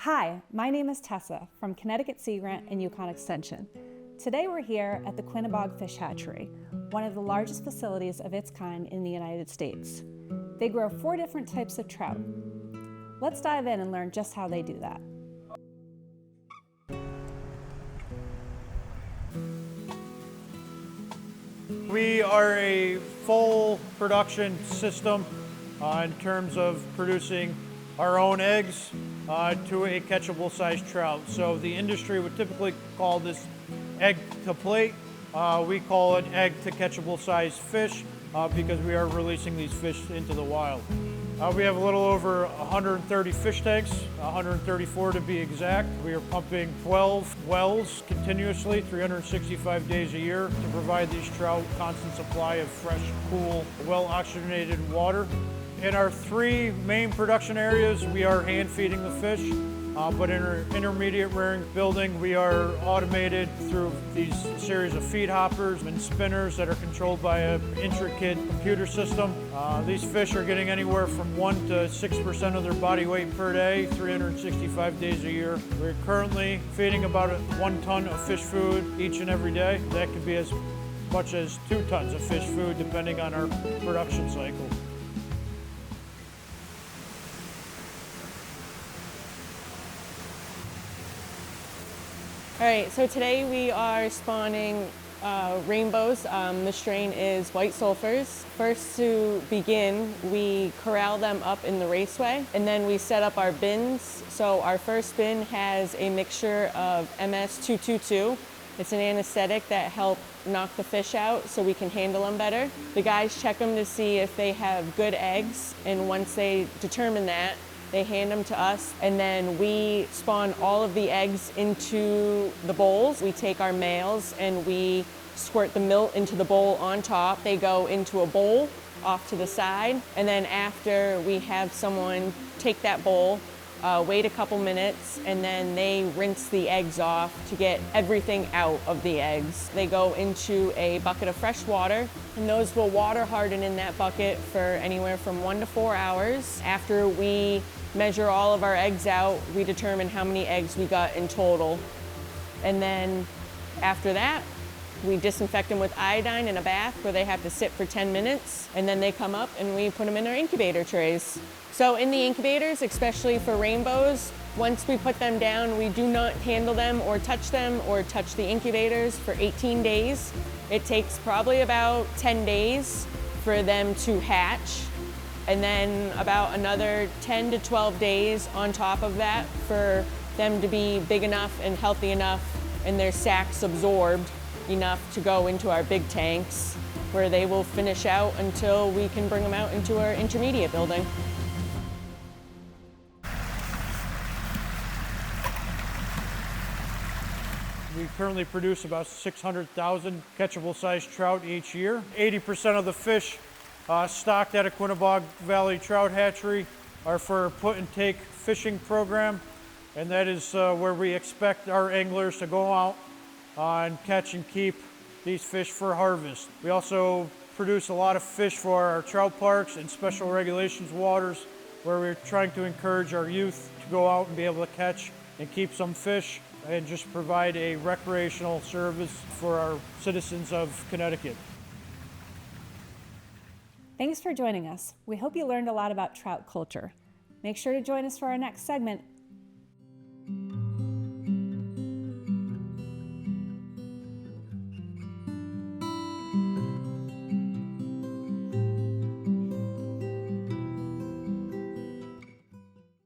Hi, my name is Tessa from Connecticut Sea Grant and Yukon Extension. Today we're here at the Quinebaug Fish Hatchery, one of the largest facilities of its kind in the United States. They grow 4 different types of trout. Let's dive in and learn just how they do that. We are a full production system in terms of producing our own eggs to a catchable size trout. So the industry would typically call this egg to plate. We call it egg to catchable size fish because we are releasing these fish into the wild. We have a little over 130 fish tanks, 134 to be exact. We are pumping 12 wells continuously, 365 days a year to provide these trout constant supply of fresh, cool, well-oxygenated water. In our 3 main production areas, we are hand feeding the fish, but in our intermediate rearing building, we are automated through these series of feed hoppers and spinners that are controlled by an intricate computer system. These fish are getting anywhere from 1 to 6% of their body weight per day, 365 days a year. We're currently feeding about 1 ton of fish food each and every day. That could be as much as 2 tons of fish food depending on our production cycle. All right, so today we are spawning rainbows. The strain is white sulfurs. First, to begin, we corral them up in the raceway, and then we set up our bins. So our first bin has a mixture of MS-222. It's an anesthetic that helps knock the fish out so we can handle them better. The guys check them to see if they have good eggs, and once they determine that, they hand them to us, and then we spawn all of the eggs into the bowls. We take our males and we squirt the milk into the bowl on top. They go into a bowl off to the side, and then after we have someone take that bowl, wait a couple minutes, and then they rinse the eggs off to get everything out of the eggs. They go into a bucket of fresh water, and those will water harden in that bucket for anywhere from 1 to 4 hours. After we measure all of our eggs out, we determine how many eggs we got in total. And then after that, we disinfect them with iodine in a bath where they have to sit for 10 minutes, and then they come up and we put them in our incubator trays. So in the incubators, especially for rainbows, once we put them down, we do not handle them or touch the incubators for 18 days. It takes probably about 10 days for them to hatch, and then about another 10 to 12 days on top of that for them to be big enough and healthy enough and their sacs absorbed enough to go into our big tanks, where they will finish out until we can bring them out into our intermediate building. We currently produce about 600,000 catchable sized trout each year. 80% of the fish stocked at a Quinebaug Valley Trout Hatchery are for a put and take fishing program, and that is where we expect our anglers to go out and catch and keep these fish for harvest. We also produce a lot of fish for our trout parks and special regulations waters, where we're trying to encourage our youth to go out and be able to catch and keep some fish and just provide a recreational service for our citizens of Connecticut. Thanks for joining us. We hope you learned a lot about trout culture. Make sure to join us for our next segment